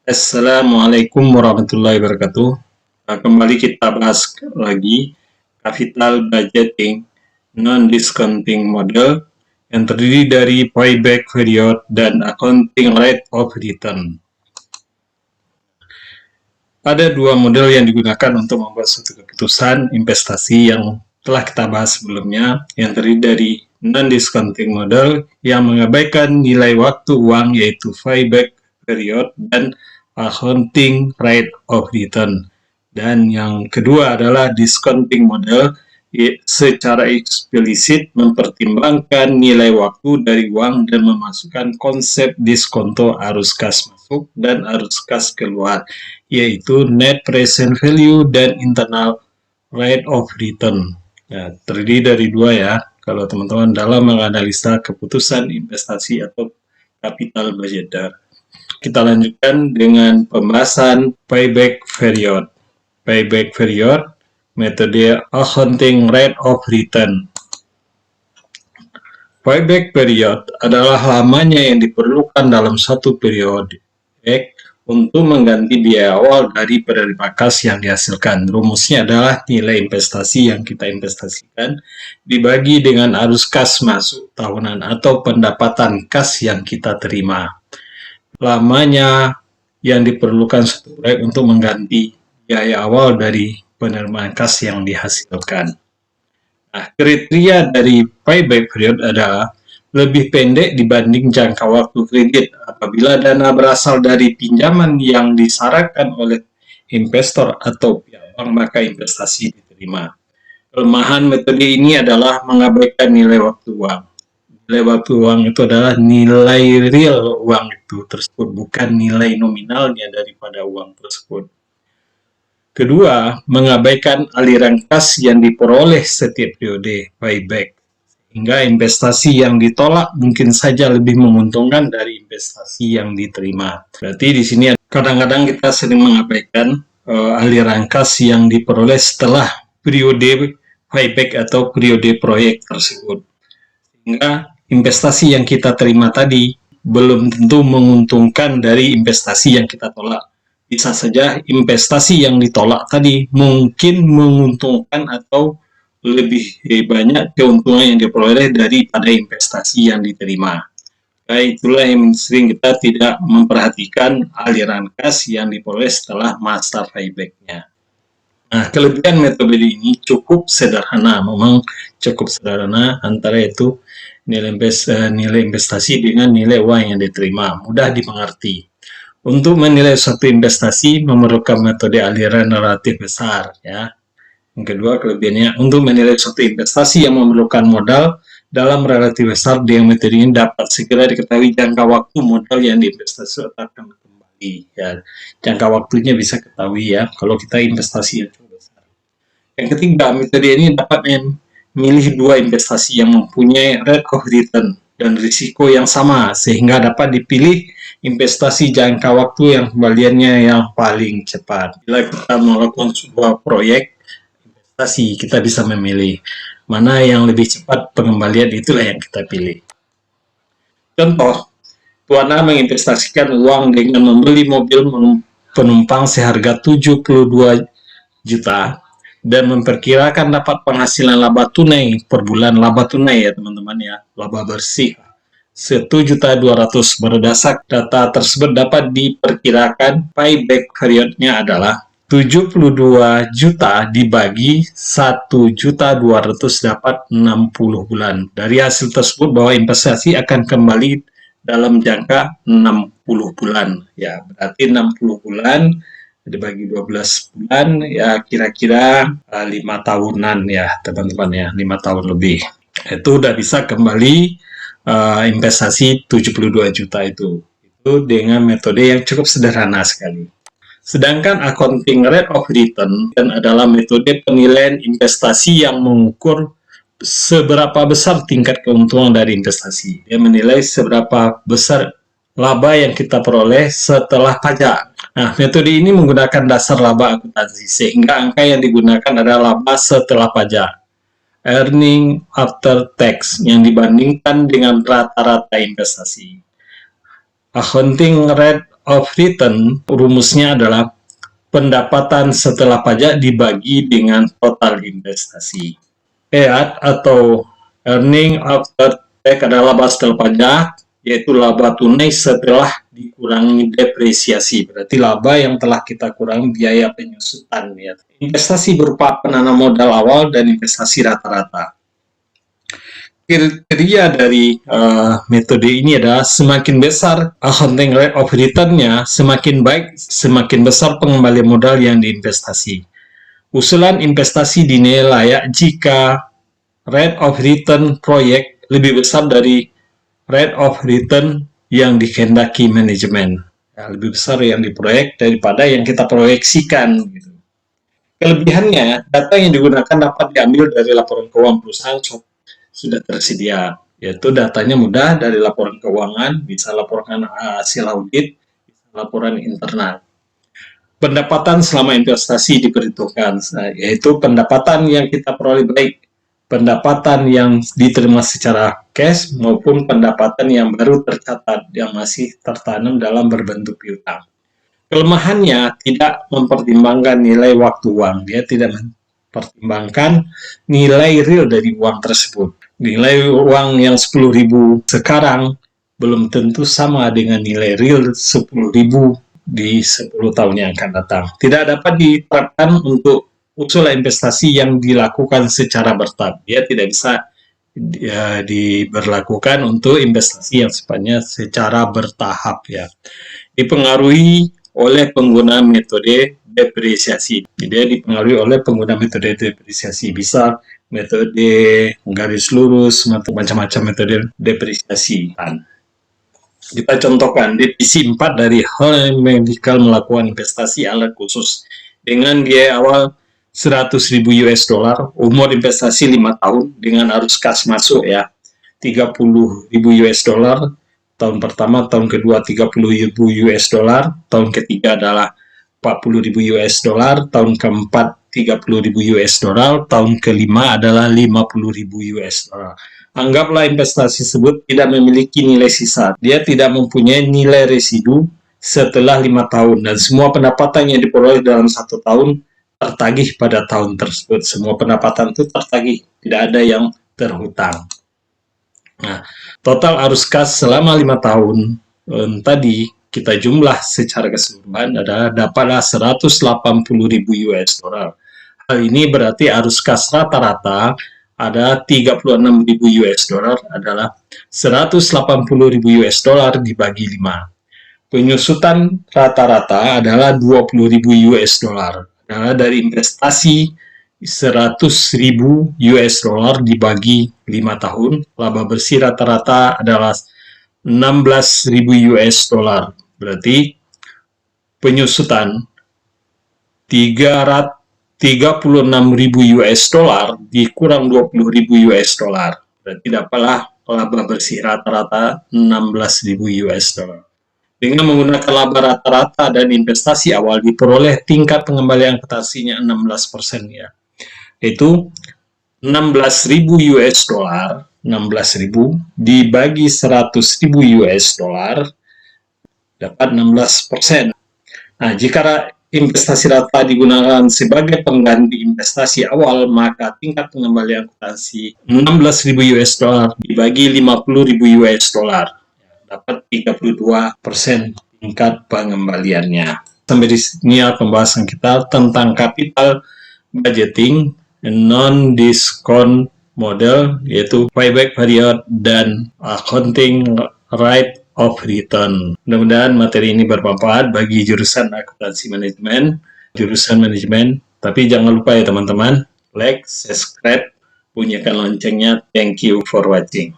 Assalamualaikum warahmatullahi wabarakatuh. Kembali kita bahas lagi capital budgeting non-discounting model yang terdiri dari payback period dan accounting rate of return. Ada dua model yang digunakan untuk membuat suatu keputusan investasi yang telah kita bahas sebelumnya, yang terdiri dari non-discounting model yang mengabaikan nilai waktu uang yaitu payback period dan accounting rate of return. Dan yang kedua adalah discounting model, secara eksplisit mempertimbangkan nilai waktu dari uang dan memasukkan konsep diskonto arus kas masuk dan arus kas keluar, yaitu net present value dan internal rate of return. Ya, terdiri dari dua ya, kalau teman-teman dalam menganalisa keputusan investasi atau capital budgeter. Kita lanjutkan dengan pembahasan payback period. Payback period, metode accounting rate of return. Payback period adalah lamanya yang diperlukan dalam satu periode untuk mengganti biaya awal dari penerima kas yang dihasilkan. Rumusnya adalah nilai investasi yang kita investasikan dibagi dengan arus kas masuk tahunan atau pendapatan kas yang kita terima. Lamanya yang diperlukan satu proyek untuk mengganti biaya awal dari penerimaan kas yang dihasilkan. Nah, kriteria dari payback period adalah lebih pendek dibanding jangka waktu kredit apabila dana berasal dari pinjaman yang disyaratkan oleh investor atau pihak bank, maka investasi diterima. Kelemahan metode ini adalah mengabaikan nilai waktu uang. Nilai waktu uang itu adalah nilai real uang itu tersebut, bukan nilai nominalnya daripada uang tersebut. Kedua, mengabaikan aliran kas yang diperoleh setiap periode payback, hingga investasi yang ditolak mungkin saja lebih menguntungkan dari investasi yang diterima. Berarti di sini kadang-kadang kita sering mengabaikan aliran kas yang diperoleh setelah periode payback atau periode proyek tersebut. Sehingga investasi yang kita terima tadi belum tentu menguntungkan dari investasi yang kita tolak. Bisa saja investasi yang ditolak tadi mungkin menguntungkan atau lebih banyak keuntungan yang diperoleh daripada investasi yang diterima. Nah, itulah yang sering kita tidak memperhatikan aliran kas yang diperoleh setelah masa payback-nya. Nah, kelebihan metode ini cukup sederhana, memang cukup sederhana, antara itu nilai investasi dengan nilai uang yang diterima, mudah dimengerti. Untuk menilai suatu investasi memerlukan metode aliran relatif besar, ya. Yang kedua, kelebihannya untuk menilai suatu investasi yang memerlukan modal dalam relatif besar, dengan metode ini dapat segera diketahui jangka waktu modal yang diinvestasi akan kembali. Ya, jangka waktunya bisa ketahui ya kalau kita investasi yang cukup besar. Yang ketiga, metode ini dapat memilih dua investasi yang mempunyai rate of return dan risiko yang sama, sehingga dapat dipilih investasi jangka waktu yang kembaliannya yang paling cepat. Bila kita melakukan sebuah proyek investasi, kita bisa memilih mana yang lebih cepat pengembalian, itulah yang kita pilih. Contoh, Tuan A menginvestasikan uang dengan membeli mobil penumpang seharga 72 juta dan memperkirakan dapat penghasilan laba tunai per bulan, laba tunai ya teman-teman ya, laba bersih 1.200.000. Berdasar data tersebut dapat diperkirakan payback periodnya adalah 72 juta dibagi 1.200.000 dapat 60 bulan. Dari hasil tersebut bahwa investasi akan kembali dalam jangka 60 bulan. Ya, berarti 60 bulan dibagi 12 bulan ya kira-kira 5 tahunan ya teman-teman ya, 5 tahun lebih. Itu udah bisa kembali investasi 72 juta itu dengan metode yang cukup sederhana sekali. Sedangkan accounting rate of return adalah metode penilaian investasi yang mengukur seberapa besar tingkat keuntungan dari investasi. Dia menilai seberapa besar laba yang kita peroleh setelah pajak. Nah, metode ini menggunakan dasar laba akuntansi, sehingga angka yang digunakan adalah laba setelah pajak, earning after tax, yang dibandingkan dengan rata-rata investasi. Accounting rate of return rumusnya adalah pendapatan setelah pajak dibagi dengan total investasi. EAT atau earning after tax adalah laba setelah pajak, yaitu laba tunai setelah dikurangi depresiasi. Berarti laba yang telah kita kurangi biaya penyusutan. Ya. Investasi berupa penanam modal awal dan investasi rata-rata. Kriteria dari metode ini adalah semakin besar accounting rate of return-nya, semakin baik, semakin besar pengembalian modal yang diinvestasi. Usulan investasi dinilai layak jika rate of return proyek lebih besar dari rate of return yang dikehendaki manajemen. Ya, lebih besar yang diproyek daripada yang kita proyeksikan. Gitu. Kelebihannya, data yang digunakan dapat diambil dari laporan keuangan perusahaan sudah tersedia, yaitu datanya mudah dari laporan keuangan, bisa laporan hasil audit, bisa laporan internal. Pendapatan selama investasi diperhitungkan, yaitu pendapatan yang kita peroleh baik pendapatan yang diterima secara cash maupun pendapatan yang baru tercatat yang masih tertanam dalam berbentuk piutang. Kelemahannya tidak mempertimbangkan nilai waktu uang, dia tidak mempertimbangkan nilai real dari uang tersebut. Nilai uang yang 10.000 sekarang belum tentu sama dengan nilai real 10.000 di 10 tahun yang akan datang. Tidak dapat diterapkan untuk usul investasi yang dilakukan secara bertahap. Dia tidak bisa diberlakukan untuk investasi yang sifatnya secara bertahap. Ya. Dipengaruhi oleh pengguna metode depresiasi. Dia dipengaruhi oleh pengguna metode depresiasi. Bisa metode garis lurus, macam-macam metode depresiasi. Kita contohkan, divisi 4 dari Hall Medical melakukan investasi alat khusus dengan biaya awal 100.000 US dollar, umur investasi 5 tahun dengan arus kas masuk ya 30.000 US dollar, tahun pertama, tahun kedua 30.000 US dollar, tahun ketiga adalah 40.000 US dollar, tahun keempat 30.000 US dollar, tahun kelima adalah 50.000 US dollar. Anggaplah investasi tersebut tidak memiliki nilai sisa. Dia tidak mempunyai nilai residu setelah 5 tahun dan semua pendapatan yang diperoleh dalam 1 tahun tertagih pada tahun tersebut. Semua pendapatan itu tertagih, tidak ada yang terhutang. Nah, total arus kas selama 5 tahun tadi kita jumlah secara keseluruhan adalah dapatlah 180.000 US dollar. Hal ini berarti arus kas rata-rata ada 36.000 US dollar adalah 180.000 US dollar dibagi 5. Penyusutan rata-rata adalah 20.000 US dollar. Adalah dari investasi 100.000 US dollar dibagi 5 tahun. Laba bersih rata-rata adalah 16.000 US dollar. Berarti penyusutan 36.000 US dollar dikurang 20.000 US dollar. Berarti dapatlah laba bersih rata-rata 16.000 US dollar. Dengan menggunakan laba rata-rata dan investasi awal diperoleh tingkat pengembalian investasinya 16% ya. Itu 16.000 US dollar, 16.000 dibagi 100.000 US dollar dapat 16%. Nah, jika investasi rata digunakan sebagai pengganti investasi awal, maka tingkat pengembalian investasi 16.000 US dollar dibagi 50.000 US dollar dapat 32% tingkat pengembaliannya. Sampai di sini pembahasan kita tentang capital budgeting non-discount model, yaitu payback period dan accounting rate of return. Mudah-mudahan materi ini bermanfaat bagi jurusan akuntansi manajemen, jurusan manajemen. Tapi jangan lupa ya teman-teman, like, subscribe, bunyikan loncengnya. Thank you for watching.